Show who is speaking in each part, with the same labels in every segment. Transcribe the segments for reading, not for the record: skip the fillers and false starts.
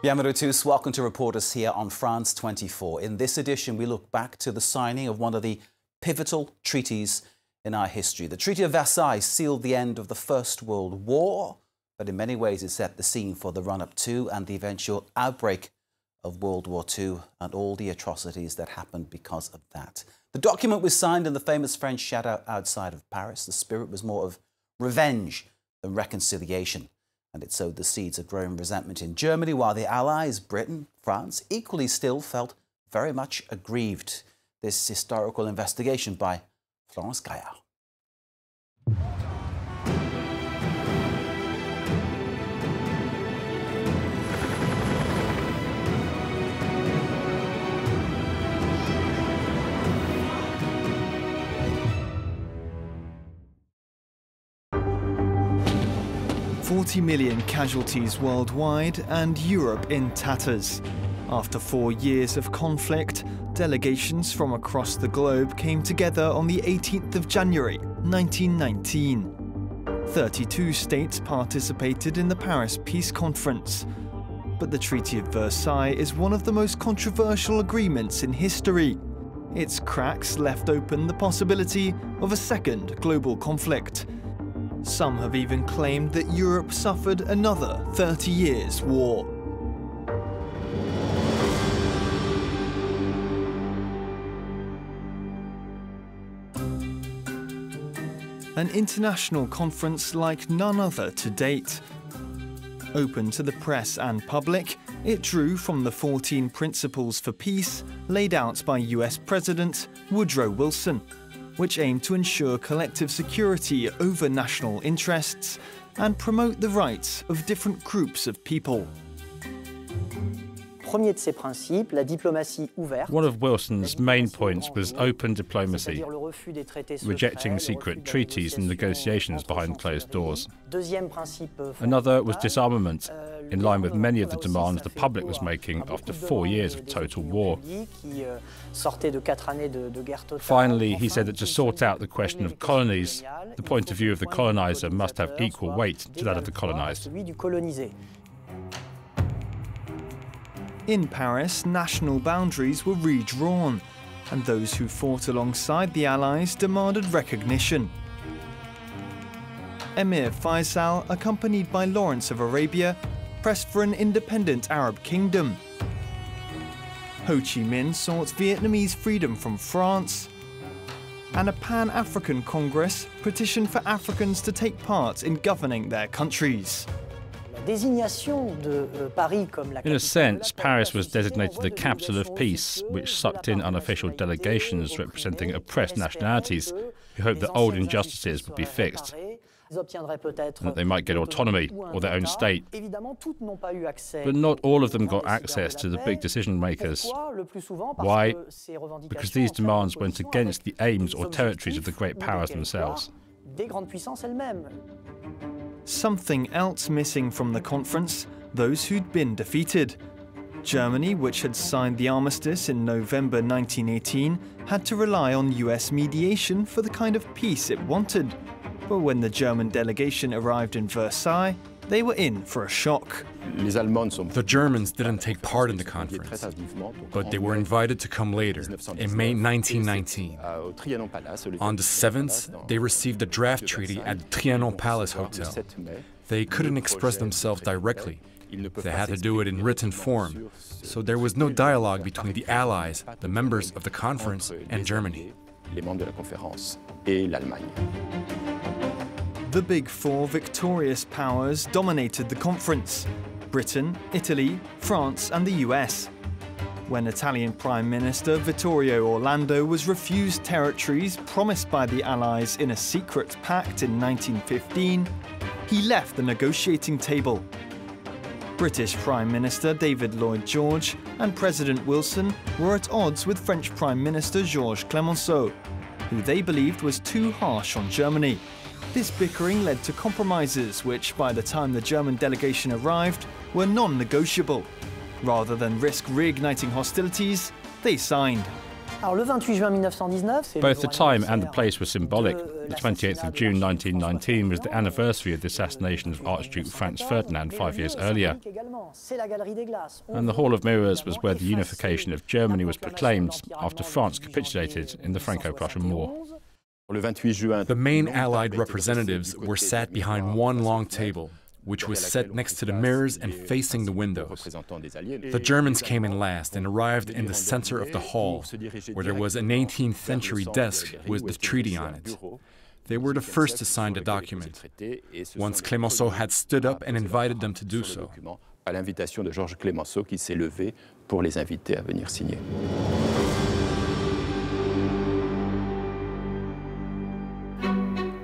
Speaker 1: Bienvenue à tous. Welcome to Reporters here on France 24. In this edition, we look back to the signing of one of the pivotal treaties in our history. The Treaty of Versailles sealed the end of the First World War, but in many ways it set the scene for the run-up to and the eventual outbreak of World War II and all the atrocities that happened because of that. The document was signed in the famous French chateau outside of Paris. The spirit was more of revenge than reconciliation, and it sowed the seeds of growing resentment in Germany, while the Allies, Britain, France, equally still felt very much aggrieved. This historical investigation by Florence Gaillard.
Speaker 2: $40 million casualties worldwide and Europe in tatters. After 4 years of conflict, delegations from across the globe came together on the 18th of January, 1919. 32 states participated in the Paris Peace Conference. But the Treaty of Versailles is one of the most controversial agreements in history. Its cracks left open the possibility of a second global conflict. Some have even claimed that Europe suffered another 30 years' war. An international conference like none other to date. Open to the press and public, it drew from the 14 principles for peace laid out by US President Woodrow Wilson, which aim to ensure collective security over national interests and promote the rights of different groups of people.
Speaker 3: One of Wilson's main points was open diplomacy, rejecting secret treaties and negotiations behind closed doors. Another was disarmament, in line with many of the demands the public was making after 4 years of total war. Finally, he said that to sort out the question of colonies, the point of view of the colonizer must have equal weight to that of the colonized.
Speaker 2: In Paris, national boundaries were redrawn, and those who fought alongside the Allies demanded recognition. Emir Faisal, accompanied by Lawrence of Arabia, pressed for an independent Arab kingdom. Ho Chi Minh sought Vietnamese freedom from France, and a Pan-African Congress petitioned for Africans to take part in governing their countries.
Speaker 3: In a sense, Paris was designated the capital of peace, which sucked in unofficial delegations representing oppressed nationalities who hoped that old injustices would be fixed, and that they might get autonomy or their own state. But not all of them got access to the big decision makers. Why? Because these demands went against the aims or territories of the great powers themselves.
Speaker 2: Something else missing from the conference, those who'd been defeated. Germany, which had signed the armistice in November 1918, had to rely on US mediation for the kind of peace it wanted. But when the German delegation arrived in Versailles, they were in for a shock.
Speaker 4: The Germans didn't take part in the conference, but they were invited to come later, in May 1919. On the 7th, they received a draft treaty at the Trianon Palace Hotel. They couldn't express themselves directly. They had to do it in written form, so there was no dialogue between the Allies, the members of the conference, and Germany.
Speaker 2: The Big Four victorious powers dominated the conference: Britain, Italy, France and the US. When Italian Prime Minister Vittorio Orlando was refused territories promised by the Allies in a secret pact in 1915, he left the negotiating table. British Prime Minister David Lloyd George and President Wilson were at odds with French Prime Minister Georges Clemenceau, who they believed was too harsh on Germany. This bickering led to compromises which, by the time the German delegation arrived, were non-negotiable. Rather than risk reigniting hostilities, they signed.
Speaker 3: Both the time and the place were symbolic. The 28th of June 1919 was the anniversary of the assassination of Archduke Franz Ferdinand 5 years earlier. And the Hall of Mirrors was where the unification of Germany was proclaimed after France capitulated in the Franco-Prussian War.
Speaker 4: The main Allied representatives were sat behind one long table, which was set next to the mirrors and facing the windows. The Germans came in last and arrived in the center of the hall, where there was an 18th century desk with the treaty on it. They were the first to sign the document, once Clemenceau had stood up and invited them to do so.
Speaker 5: À l'invitation de Georges Clemenceau qui s'est levé pour les inviter à venir signer.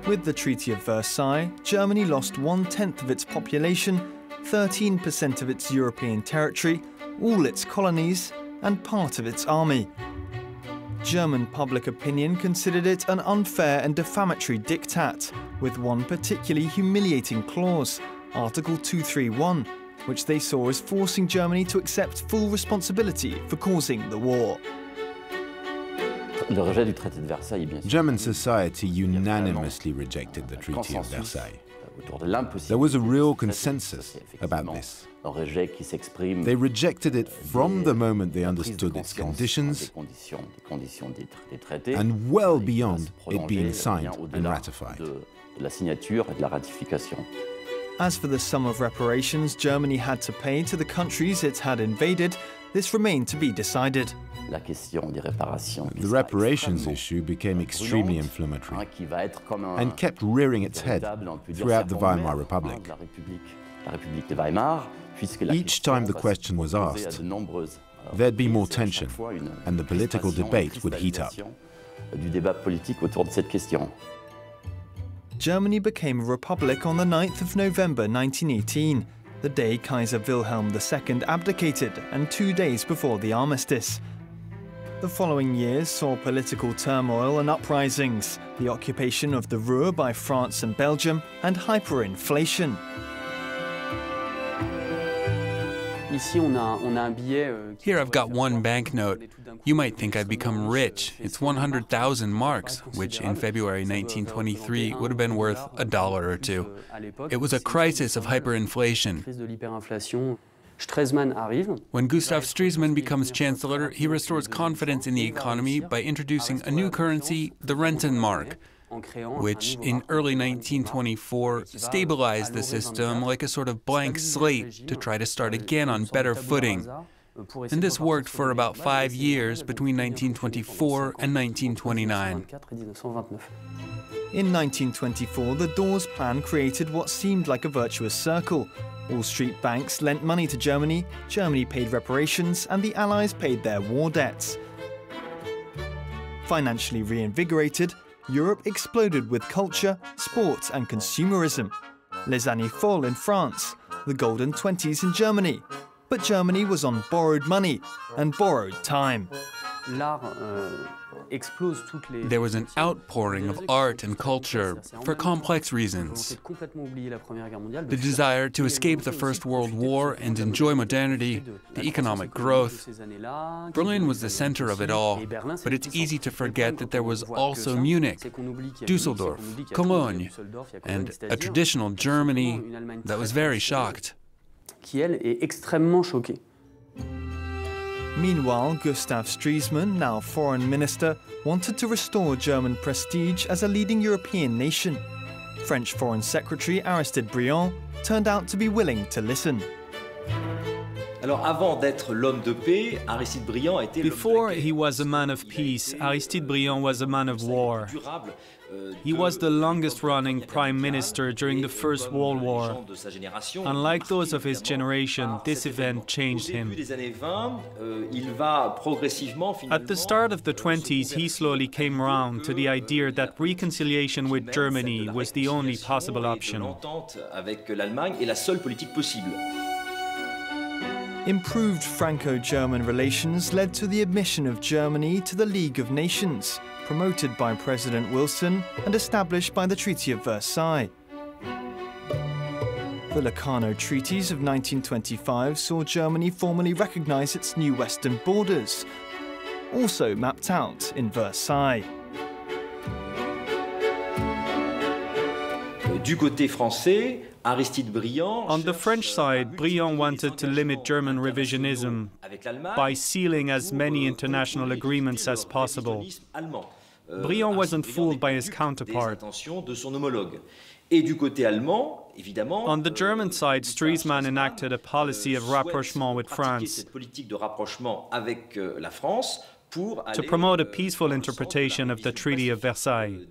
Speaker 2: With the Treaty of Versailles, Germany lost 1/10 of its population, 13% of its European territory, all its colonies, and part of its army. German public opinion considered it an unfair and defamatory diktat, with one particularly humiliating clause, Article 231, which they saw as forcing Germany to accept full responsibility for causing the war.
Speaker 6: German society unanimously rejected the Treaty of Versailles. There was a real consensus about this. They rejected it from the moment they understood its conditions and well beyond it being signed and ratified.
Speaker 2: As for the sum of reparations Germany had to pay to the countries it had invaded, this remained to be decided.
Speaker 6: The reparations issue became extremely inflammatory and kept rearing its head throughout the Weimar Republic. Each time the question was asked, there'd be more tension and the political debate would heat up.
Speaker 2: Germany became a republic on the 9th of November 1918, the day Kaiser Wilhelm II abdicated and 2 days before the armistice. The following years saw political turmoil and uprisings, the occupation of the Ruhr by France and Belgium, and hyperinflation.
Speaker 7: Here I've got one banknote. You might think I've become rich. It's 100,000 marks, which in February 1923 would have been worth $1 or $2. It was a crisis of hyperinflation. When Gustav Stresemann becomes chancellor, he restores confidence in the economy by introducing a new currency, the Rentenmark, which in early 1924 stabilized the system like a sort of blank slate to try to start again on better footing. And this worked for about 5 years between 1924 and 1929.
Speaker 2: In 1924, the Dawes Plan created what seemed like a virtuous circle. Wall Street banks lent money to Germany, Germany paid reparations, and the Allies paid their war debts. Financially reinvigorated, Europe exploded with culture, sport, and consumerism. Les années folles in France, the golden 20s in Germany. But Germany was on borrowed money and borrowed time.
Speaker 7: There was an outpouring of art and culture for complex reasons. The desire to escape the First World War and enjoy modernity, the economic growth. Berlin was the center of it all, but it's easy to forget that there was also Munich, Düsseldorf, Cologne, and a traditional Germany that was very shocked.
Speaker 2: Meanwhile, Gustav Stresemann, now foreign minister, wanted to restore German prestige as a leading European nation. French Foreign Secretary Aristide Briand turned out to be willing to listen.
Speaker 8: Before he was a man of peace, Aristide Briand was a man of war. He was the longest-running prime minister during the First World War. Unlike those of his generation, this event changed him. At the start of the 20s, he slowly came around to the idea that reconciliation with Germany was the only possible option.
Speaker 2: Improved Franco-German relations led to the admission of Germany to the League of Nations, promoted by President Wilson and established by the Treaty of Versailles. The Locarno Treaties of 1925 saw Germany formally recognize its new western borders. also mapped out in Versailles.
Speaker 9: Du côté français, Aristide Briand.
Speaker 8: On the French side, Briand wanted to limit German revisionism by sealing as many international agreements as possible. Briand wasn't fooled by his counterpart. On the German side, Stresemann enacted a policy of rapprochement with France to promote a peaceful interpretation of the Treaty of Versailles.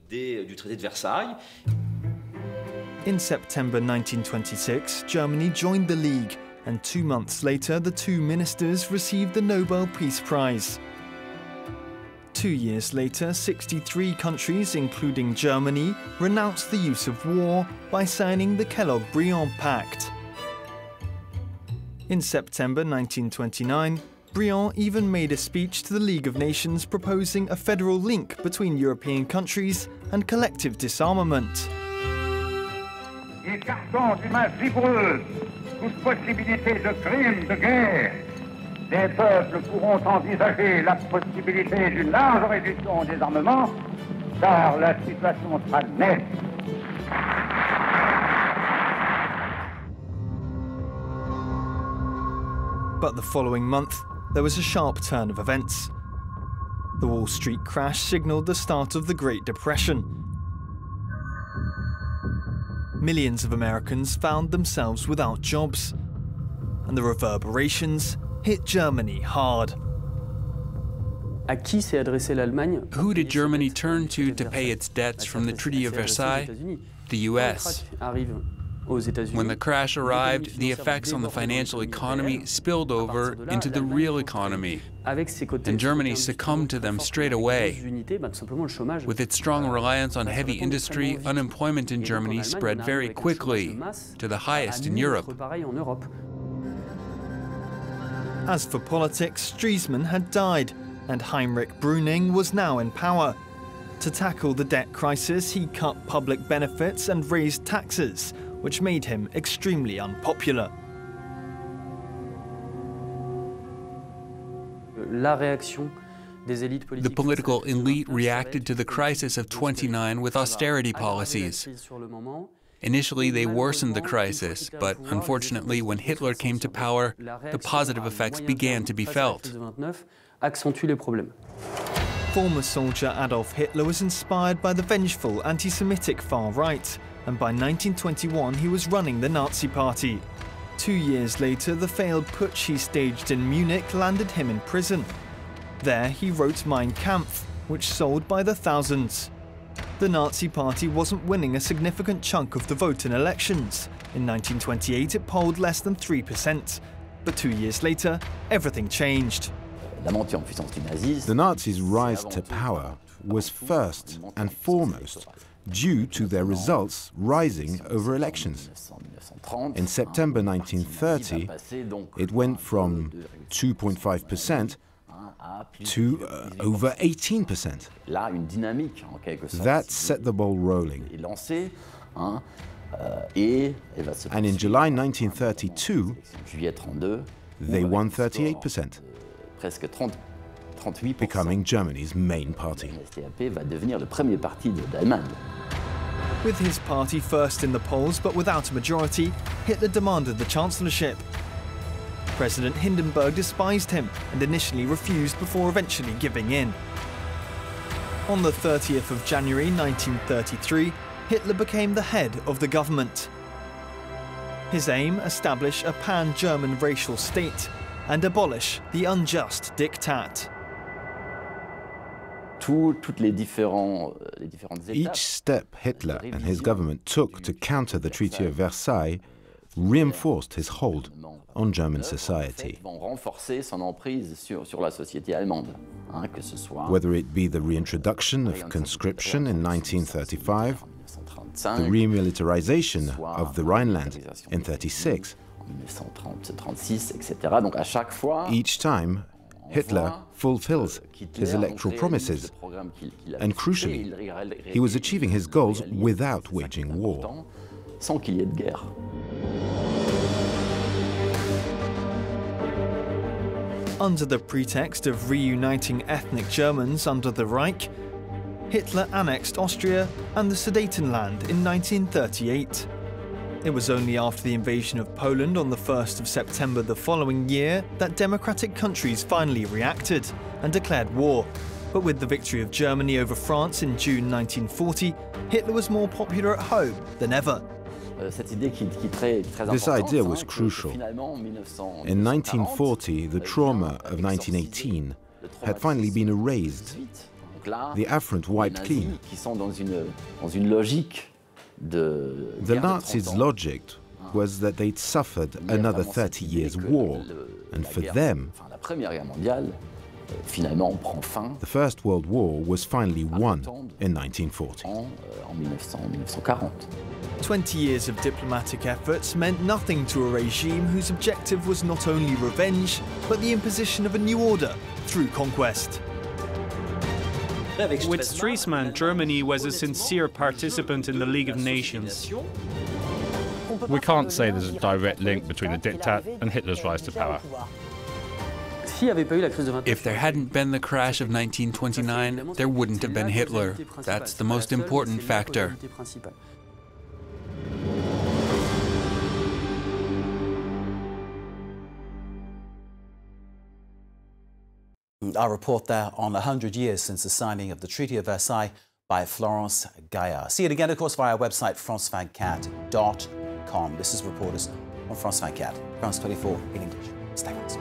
Speaker 2: In September 1926, Germany joined the League, and 2 months later the two ministers received the Nobel Peace Prize. 2 years later, 63 countries, including Germany, renounced the use of war by signing the Kellogg-Briand Pact. In September 1929, Briand even made a speech to the League of Nations proposing a federal link between European countries and collective disarmament.
Speaker 10: Écartant d'une main vigoureuse toute possibilité de crime de guerre, les peuples pourront envisager la possibilité d'une large réduction des armements, car la situation sera nette.
Speaker 2: But the following month, there was a sharp turn of events. The Wall Street crash signaled the start of the Great Depression. Millions of Americans found themselves without jobs, and the reverberations hit Germany hard.
Speaker 7: Who did Germany turn to pay its debts from the Treaty of Versailles? The US. When the crash arrived, the effects on the financial economy spilled over into the real economy, and Germany succumbed to them straight away. With its strong reliance on heavy industry, unemployment in Germany spread very quickly, to the highest in Europe.
Speaker 2: As for politics, Stresemann had died, and Heinrich Brüning was now in power. To tackle the debt crisis, he cut public benefits and raised taxes, which made him extremely unpopular.
Speaker 7: The political elite reacted to the crisis of '29 with austerity policies. Initially, they worsened the crisis, but unfortunately, when Hitler came to power, the positive effects began to be felt.
Speaker 2: Former soldier Adolf Hitler was inspired by the vengeful anti-Semitic far right, and by 1921 he was running the Nazi Party. 2 years later, the failed putsch he staged in Munich landed him in prison. There he wrote Mein Kampf, which sold by the thousands. The Nazi Party wasn't winning a significant chunk of the vote in elections. In 1928 it polled less than 3%, but 2 years later everything changed.
Speaker 6: The Nazis' rise to power was first and foremost due to their results rising over elections. In September 1930, it went from 2.5% to over 18%. That set the ball rolling. And in July 1932, they won 38%. Becoming Germany's main party.
Speaker 2: With his party first in the polls but without a majority, Hitler demanded the chancellorship. President Hindenburg despised him and initially refused before eventually giving in. On the 30th of January 1933, Hitler became the head of the government. His aim: establish a pan-German racial state and abolish the unjust Diktat.
Speaker 6: Each step Hitler and his government took to counter the Treaty of Versailles reinforced his hold on German society. Whether it be the reintroduction of conscription in 1935, the remilitarization of the Rhineland in 1936, each time Hitler fulfills his electoral promises, and crucially, he was achieving his goals without waging war.
Speaker 2: Under the pretext of reuniting ethnic Germans under the Reich, Hitler annexed Austria and the Sudetenland in 1938. It was only after the invasion of Poland on the 1st of September the following year that democratic countries finally reacted and declared war. But with the victory of Germany over France in June 1940, Hitler was more popular at home than ever.
Speaker 6: This idea was crucial. In 1940, the trauma of 1918 had finally been erased. The affront wiped clean. The Nazis' logic was that they'd suffered another 30 years' war, and for them, the First World War was finally won in 1940.
Speaker 2: 20 years of diplomatic efforts meant nothing to a regime whose objective was not only revenge, but the imposition of a new order through conquest.
Speaker 8: With Stresemann, Germany was a sincere participant in the League of Nations.
Speaker 3: We can't say there's a direct link between the Diktat and Hitler's rise to power.
Speaker 7: If there hadn't been the crash of 1929, there wouldn't have been Hitler. That's the most important factor.
Speaker 1: Our report there on 100 years since the signing of the Treaty of Versailles by Florence Gaillard. See it again, of course, via our website, france24.com. This is Reporters on France 24, France 24 in English. Stay with us.